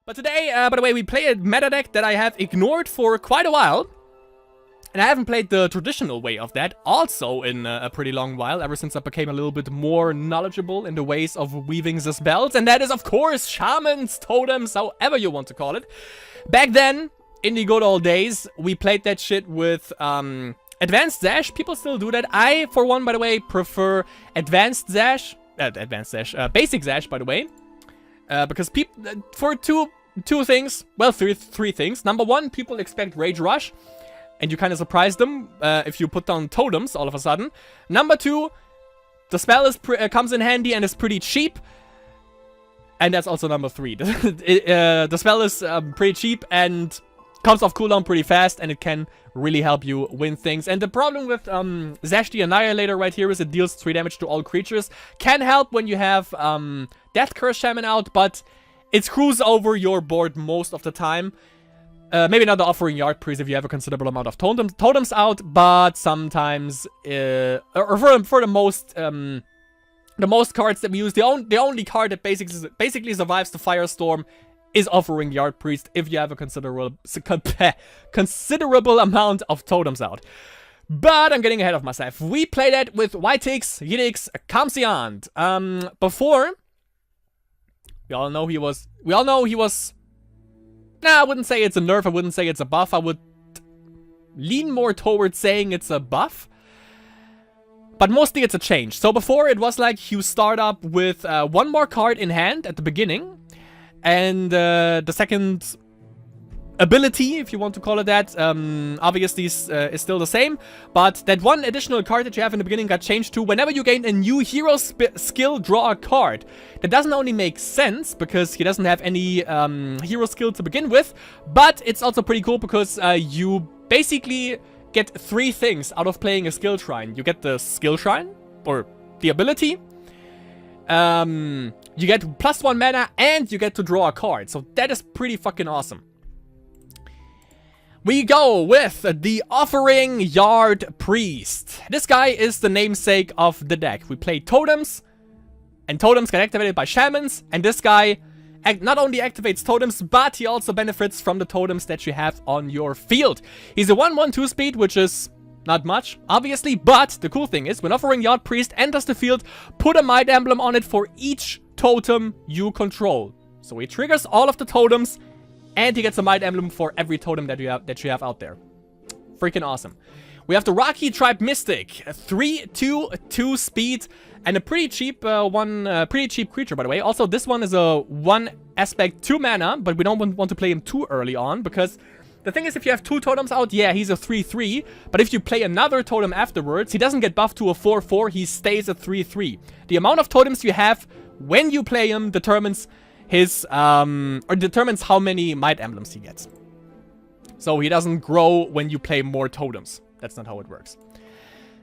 But today, by the way, we play a meta deck that I have ignored for quite a while. And I haven't played the traditional way of that also in a pretty long while, ever since I became a little bit more knowledgeable in the ways of weaving the spells. And that is, of course, shamans, totems, however you want to call it. Back then, in the good old days, we played that shit with Advanced Zash. People still do that. I, for one, by the way, prefer Basic Zash, by the way. Because people, for two things, well, three things. Number one, people expect Rage Rush, and you kind of surprise them if you put down totems all of a sudden. Number two, the spell comes in handy and is pretty cheap. And that's also number three. The spell is pretty cheap and comes off cooldown pretty fast, and it can really help you win things. And the problem with Zash the Annihilator right here is it deals 3 damage to all creatures. Can help when you have Death Curse Shaman out, but it screws over your board most of the time. Maybe not the Offering Yard Priest if you have a considerable amount of totems out, but sometimes, or for the most cards that we use, the only card that basically survives the Firestorm is Offering Yard Priest if you have a considerable amount of totems out. But I'm getting ahead of myself. We played that with Ytix Shamans. Before, we all know he was. Nah, I wouldn't say it's a nerf. I wouldn't say it's a buff. I would lean more towards saying it's a buff. But mostly it's a change. So before it was like you start up with one more card in hand at the beginning. And the second ability, if you want to call it that, obviously is still the same. But that one additional card that you have in the beginning got changed to whenever you gain a new hero skill, draw a card. That doesn't only make sense because he doesn't have any hero skill to begin with, but it's also pretty cool because you basically get 3 things out of playing a skill shrine. You get the skill shrine, or the ability. You get +1 mana, and you get to draw a card. So that is pretty fucking awesome. We go with the Offering Yard Priest. This guy is the namesake of the deck. We play totems, and totems get activated by shamans, and this guy not only activates totems, but he also benefits from the totems that you have on your field. He's a 1/1/2 speed, which is not much, obviously, but the cool thing is, when Offering Yard Priest enters the field, put a Might Emblem on it for each totem you control. So he triggers all of the totems, and he gets a Might Emblem for every totem that you have out there. Freaking awesome. We have the Rocky Tribe Mystic, a 3/2/2 speed, and a pretty cheap pretty cheap creature, by the way. Also, this one is a 1 aspect 2 mana, but we don't want to play him too early on, because the thing is, if you have 2 totems out, yeah, he's a 3/3, but if you play another totem afterwards, he doesn't get buffed to a 4/4, he stays a 3/3. The amount of totems you have when you play him determines his, determines how many Might Emblems he gets. So he doesn't grow when you play more totems. That's not how it works.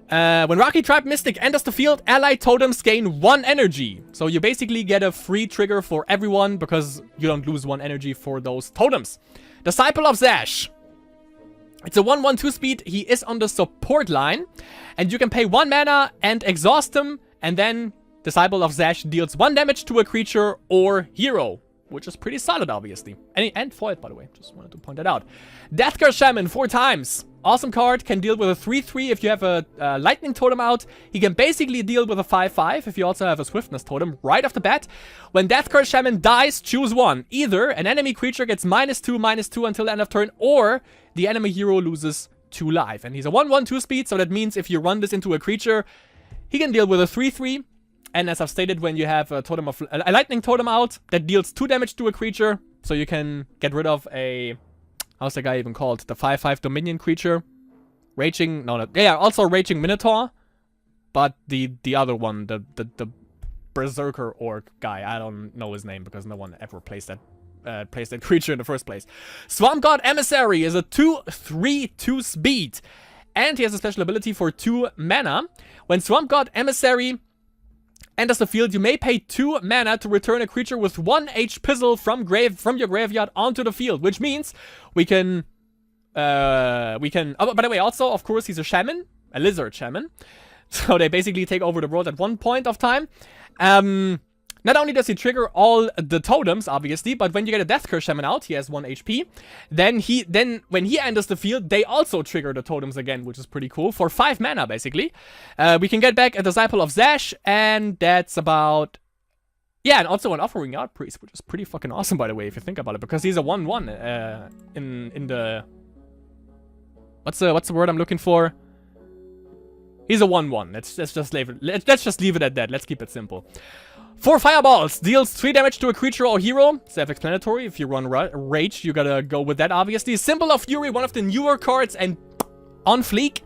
When Rocky Tribe Mystic enters the field, allied totems gain 1 energy. So you basically get a free trigger for everyone because you don't lose 1 energy for those totems. Disciple of Zash. It's a 1/1/2 speed. He is on the support line. And you can pay 1 mana and exhaust him. And then Disciple of Zash deals 1 damage to a creature or hero. Which is pretty solid, obviously. And foiled, by the way. Just wanted to point that out. Death Curse Shaman 4 times. Awesome card. Can deal with a 3/3 if you have a lightning totem out. He can basically deal with a 5/5 if you also have a swiftness totem right off the bat. When Death Curse Shaman dies, choose one. Either an enemy creature gets -2/-2 until the end of turn, or the enemy hero loses 2 life. And he's a 1/1/2 speed, so that means if you run this into a creature, he can deal with a 3/3. And as I've stated, when you have a lightning totem out, that deals 2 damage to a creature, so you can get rid of a... How's the guy even called? The 5/5 Dominion creature? Raging... No, yeah, also Raging Minotaur. But the other one, the Berserker Orc guy. I don't know his name because no one ever plays that creature in the first place. Swamp God Emissary is a 2/3/2 speed. And he has a special ability for 2 mana. When Swamp God Emissary enters the field, you may pay 2 mana to return a creature with 1 H-Pizzle from your graveyard onto the field, which means we can, oh, by the way, also, of course, he's a shaman, a lizard shaman, so they basically take over the world at one point of time. Not only does he trigger all the totems, obviously, but when you get a Death Curse Shaman out, he has 1 HP. Then when he enters the field, they also trigger the totems again, which is pretty cool, for 5 mana, basically. We can get back a Disciple of Zash, and that's about... Yeah, and also an Offering Yard Priest, which is pretty fucking awesome, by the way, if you think about it, because he's a 1/1 in the... What's the word I'm looking for? He's a 1/1. Let's just leave it at that. Let's keep it simple. 4 Fireballs deals 3 damage to a creature or hero. Self-explanatory. If you run Rage, you gotta go with that, obviously. Symbol of Fury, one of the newer cards, and on fleek.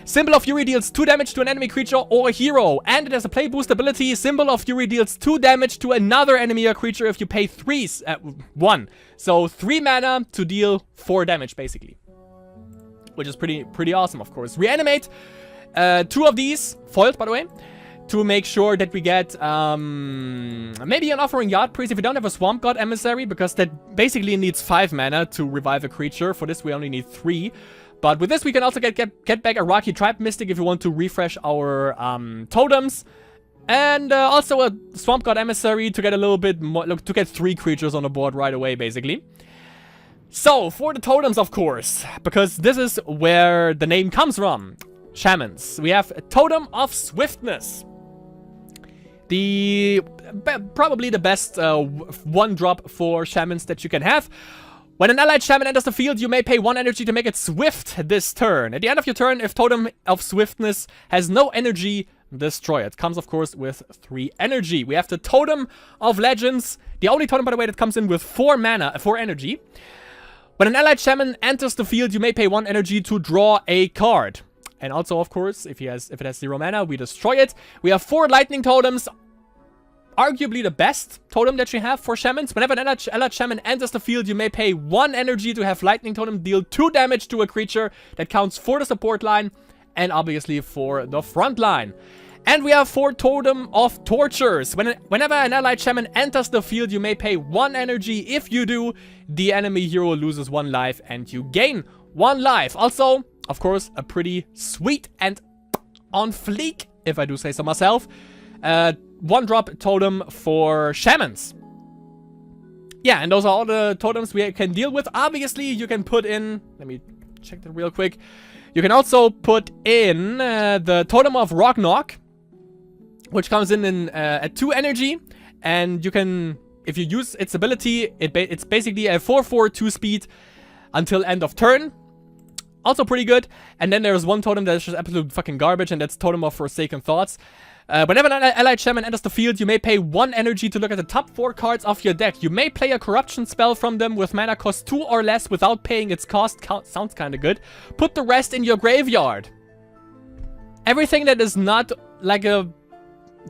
Symbol of Fury deals 2 damage to an enemy creature or a hero. And it has a play boost ability. Symbol of Fury deals 2 damage to another enemy or creature if you pay 1. So 3 mana to deal 4 damage, basically. Which is pretty awesome, of course. Reanimate. 2 of these. Foiled, by the way. To make sure that we get maybe an Offering Yard Priest if we don't have a Swamp God Emissary, because that basically needs 5 mana to revive a creature. For this we only need 3. But with this we can also get back a Rocky Tribe Mystic if we want to refresh our totems. And also a Swamp God Emissary to get a little bit more, to get 3 creatures on the board right away, basically. So, for the totems, of course, because this is where the name comes from. Shamans. We have a Totem of Swiftness. Probably the best 1-drop for Shamans that you can have. When an allied Shaman enters the field, you may pay 1 energy to make it swift this turn. At the end of your turn, if Totem of Swiftness has no energy, destroy it. Comes, of course, with 3 energy. We have the Totem of Legends. The only totem, by the way, that comes in with 4 energy. When an allied Shaman enters the field, you may pay 1 energy to draw a card. And also, of course, if it has 0 mana, we destroy it. We have 4 lightning totems. Arguably the best totem that you have for Shamans. Whenever an allied Shaman enters the field, you may pay 1 energy to have lightning totem deal 2 damage to a creature. That counts for the support line and obviously for the front line. And we have 4 Totem of Tortures. Whenever an allied Shaman enters the field, you may pay 1 energy. If you do, the enemy hero loses 1 life and you gain 1 life. Also, of course, a pretty sweet and on fleek, if I do say so myself, 1-drop totem for Shamans. Yeah, and those are all the totems we can deal with. Obviously, you can put in... Let me check that real quick. You can also put in the Totem of Rognok, which comes in at 2 energy. And you can... If you use its ability, it's basically a 4/4 2-speed until end of turn. Also pretty good. And then there's one totem that is just absolute fucking garbage, and that's Totem of Forsaken Thoughts. Whenever an allied Shaman enters the field, you may pay 1 energy to look at the top 4 cards of your deck. You may play a Corruption spell from them with mana cost 2 or less without paying its cost. Sounds kinda good. Put the rest in your graveyard. Everything that is not like a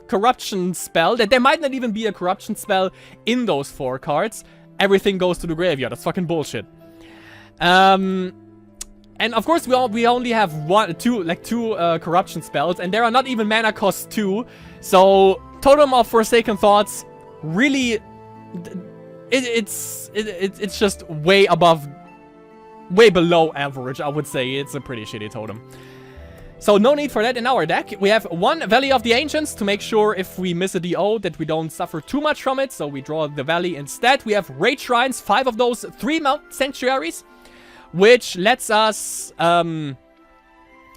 Corruption spell, that there might not even be a Corruption spell in those 4 cards, everything goes to the graveyard. That's fucking bullshit. And of course, we only have two Corruption spells, and there are not even mana cost 2. So Totem of Forsaken Thoughts, really, it's just way below average. I would say it's a pretty shitty totem. So no need for that in our deck. We have 1 Valley of the Ancients to make sure if we miss a DO that we don't suffer too much from it. So we draw the Valley instead. We have Rage Shrines, 5 of those, 3 Mount Sanctuaries, which lets us,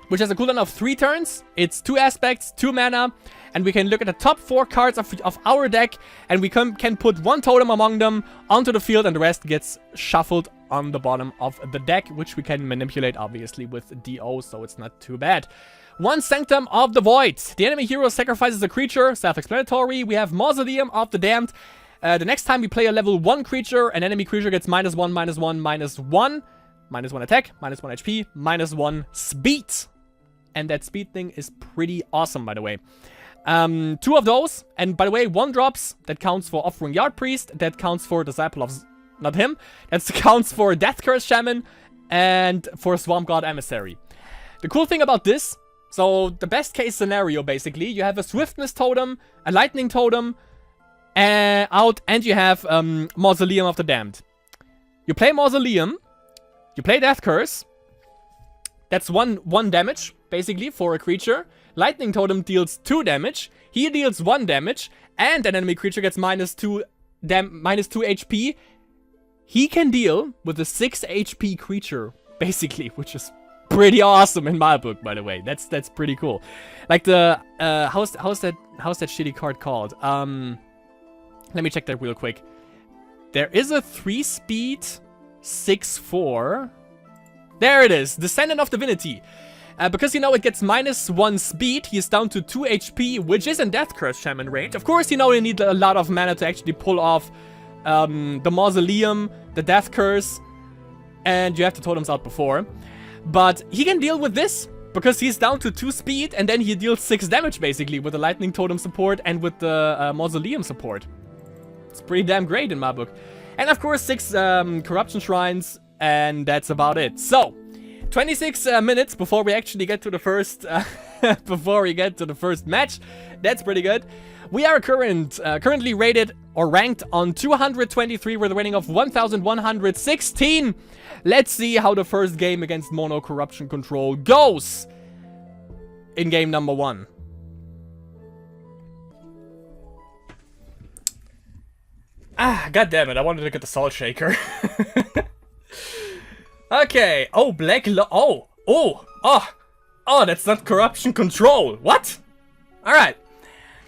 which has a cooldown of 3 turns. It's 2 aspects, 2 mana, and we can look at the top 4 cards of our deck, and we can put 1 totem among them onto the field, and the rest gets shuffled on the bottom of the deck, which we can manipulate, obviously, with DO, so it's not too bad. 1 Sanctum of the Void. The enemy hero sacrifices a creature, self-explanatory. We have Mausoleum of the Damned. The next time we play a level 1 creature, an enemy creature gets -1, -1, -1. -1 attack, -1 HP, -1 speed. And that speed thing is pretty awesome, by the way. 2 of those. And by the way, 1 drops. That counts for Offering Yard Priest. That counts for Disciple of... Not him. That counts for Death Curse Shaman. And for Swamp God Emissary. The cool thing about this... So, the best case scenario, basically. You have a Swiftness totem, a Lightning totem out. And you have Mausoleum of the Damned. You play Mausoleum. You play Death Curse. That's one damage, basically, for a creature. Lightning Totem deals 2 damage. he deals 1 damage, and an enemy creature gets -2 HP, he can deal with a 6 HP creature, basically, which is pretty awesome in my book, by the way. That's pretty cool. Like the how's that shitty card called? Let me check that real quick. There is a 3-speed 6/4. There it is, Descendant of Divinity. Because, you know, it gets -1 speed, he is down to 2 HP, which is in Death Curse Shaman range. Of course, you know, you need a lot of mana to actually pull off the Mausoleum, the Death Curse, and you have the totems out before. But he can deal with this, because he's down to 2 speed, and then he deals 6 damage, basically, with the Lightning Totem support and with the Mausoleum support. It's pretty damn great in my book. And, of course, 6 Corruption Shrines, and that's about it. So, 26 minutes before we actually get to the first match. That's pretty good. We are currently rated or ranked on 223 with a rating of 1116. Let's see how the first game against Mono Corruption Control goes in game number 1. Ah, god damn it, I wanted to get the Salt Shaker. Okay, oh, oh, that's not Corruption Control. What? Alright.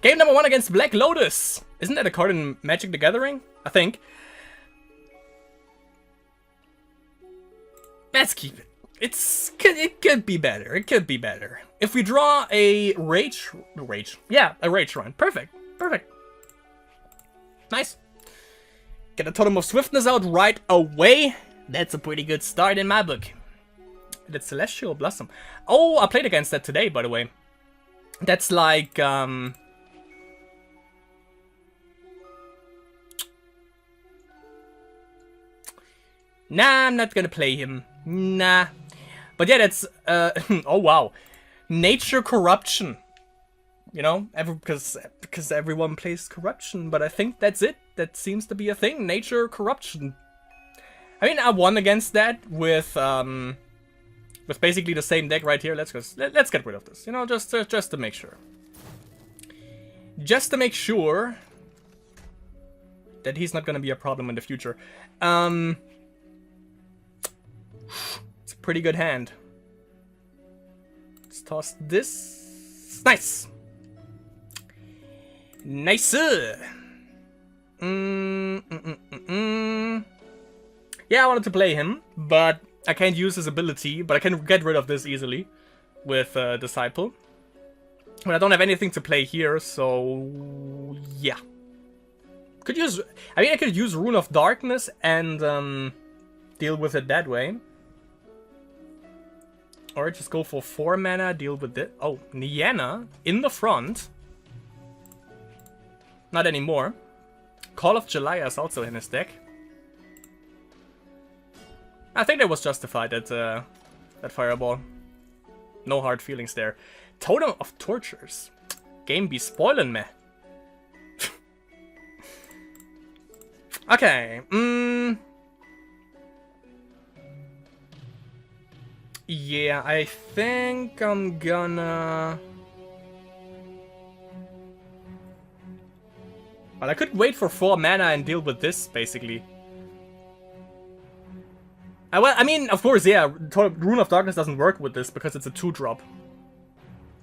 Game number 1 against Black Lotus. Isn't that a card in Magic the Gathering? I think. Let's keep it. It could be better. It could be better. If we draw a Rage Run. Perfect. Nice. Get a Totem of Swiftness out right away. That's a pretty good start in my book. That's Celestial Blossom. Oh, I played against that today, by the way. That's like, Nah, I'm not gonna play him. Nah. But yeah, that's, oh wow. Nature Corruption. You know, because everyone plays Corruption, but I think that's it. That seems to be a thing. Nature Corruption. I mean, I won against that with basically the same deck right here. Let's get rid of this. You know, just to make sure. Just to make sure that he's not gonna be a problem in the future. It's a pretty good hand. Let's toss this. Nice. Nice. Yeah, I wanted to play him, but I can't use his ability, but I can get rid of this easily with Disciple. But I don't have anything to play here, so yeah. I could use Rune of Darkness and deal with it that way. Or just go for 4 mana, deal with it. Oh, Niana in the front. Not anymore. Call of July is also in his deck. I think that was justified, that fireball. No hard feelings there. Totem of Tortures. Game be spoiling me. Okay. Yeah, I think I'm gonna... Well, I could wait for 4 mana and deal with this, basically. Well, I mean, of course, yeah, Rune of Darkness doesn't work with this because it's a 2-drop.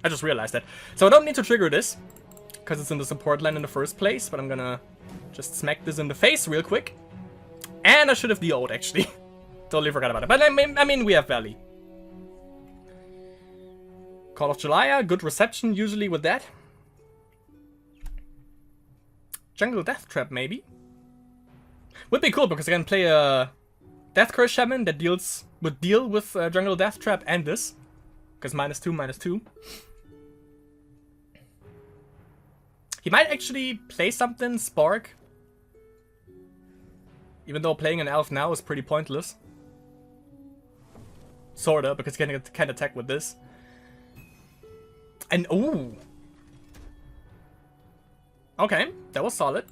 I just realized that. So I don't need to trigger this, because it's in the support land in the first place, but I'm gonna just smack this in the face real quick. And I should have DO'd, actually. Totally forgot about it. But I mean, we have Valley. Call of July, good reception usually with that. Jungle Death Trap, maybe? Would be cool, because I can play a Death Curse Shaman that would deal with Jungle Death Trap and this. Because -2/-2. He might actually play something, Spark. Even though playing an elf now is pretty pointless. Sorta, because he can't attack with this. And ooh! Okay, that was solid.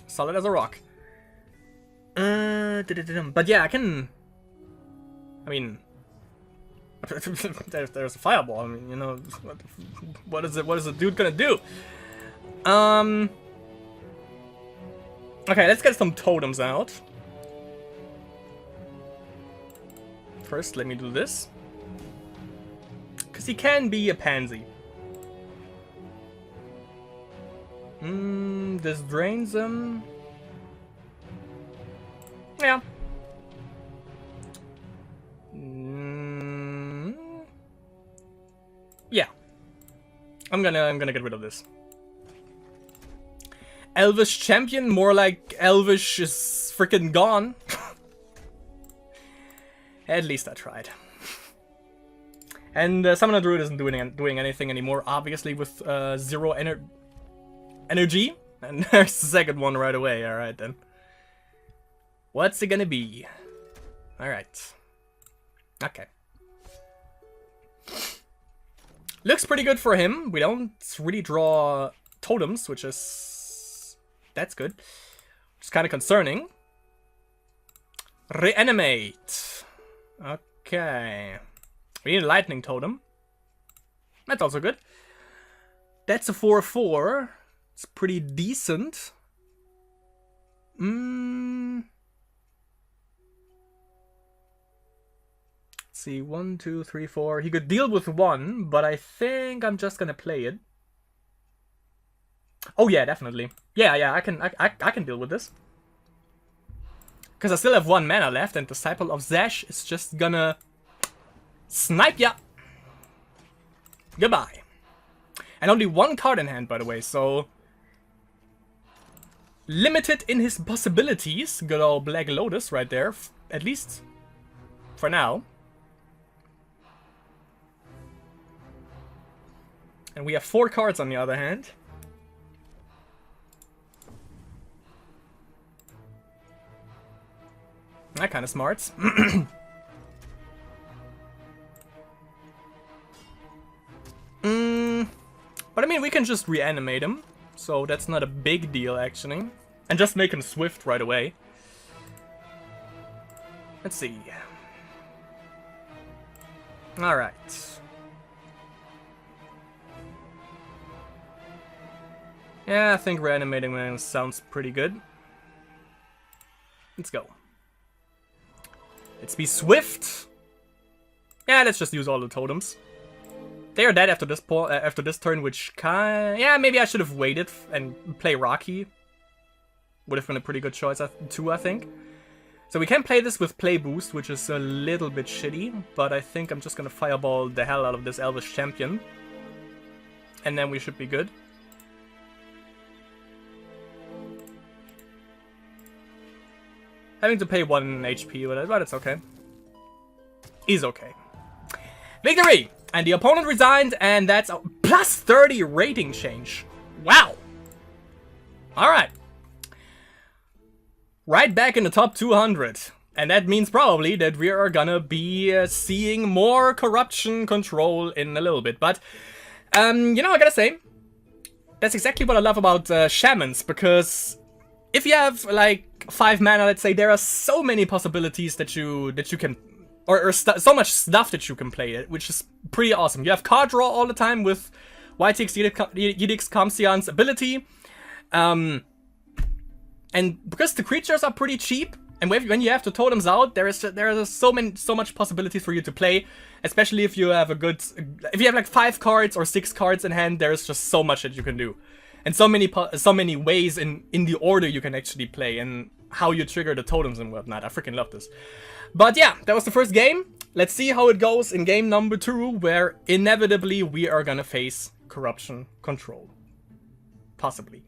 Solid as a rock. But yeah, I can... I mean... there's a fireball, I mean, you know... What is the dude gonna do? Okay, let's get some totems out. First, let me do this. Because he can be a pansy. This drains him. Yeah. Yeah. I'm gonna get rid of this. Elvish champion, more like Elvish is freaking gone. At least I tried. And Summoner Druid isn't doing anything anymore, obviously, with zero energy. And there's the second one right away. Alright then. What's it gonna be? Alright. Okay. Looks pretty good for him. We don't really draw totems, which is... that's good. Which is kind of concerning. Reanimate. Okay. We need a lightning totem. That's also good. That's a 4/4. It's pretty decent. Let's see, 1, 2, 3, 4. He could deal with 1, but I think I'm just gonna play it. Oh yeah, definitely. Yeah, I can deal with this. Because I still have 1 mana left, and Disciple of Zash is just gonna snipe ya. Goodbye. And only 1 card in hand, by the way, so limited in his possibilities. Good old Black Lotus right there, at least for now. And we have 4 cards on the other hand. That kind of smart. But I mean, we can just reanimate him, so that's not a big deal actually. And just make him swift right away. Let's see. Alright. Yeah, I think reanimating him sounds pretty good. Let's go. Let's be swift. Yeah, let's just use all the totems. They are dead after this turn, which yeah, maybe I should have waited and play Rocky. Would have been a pretty good choice too, I think. So we can play this with play boost, which is a little bit shitty, but I think I'm just gonna fireball the hell out of this Elvish champion, and then we should be good. Having to pay 1 HP with it, but it's okay. He's okay. Victory! And the opponent resigned, and that's a plus 30 rating change. Wow! Alright. Right back in the top 200. And that means probably that we are gonna be seeing more corruption control in a little bit. But, you know, I gotta say, that's exactly what I love about Shamans, because if you have, like, 5 mana, let's say, there are so many possibilities that you can... Or so much stuff that you can play it, which is pretty awesome. You have card draw all the time with Ytix Shamans' ability. And because the creatures are pretty cheap, and when you have the totems out, there are so much possibilities for you to play. Especially if you have if you have like 5 cards or 6 cards in hand, there's just so much that you can do. And so many ways in the order you can actually play, and how you trigger the totems and whatnot. I freaking love this. But yeah, that was the first game. Let's see how it goes in game number 2, where inevitably we are gonna face corruption control. Possibly.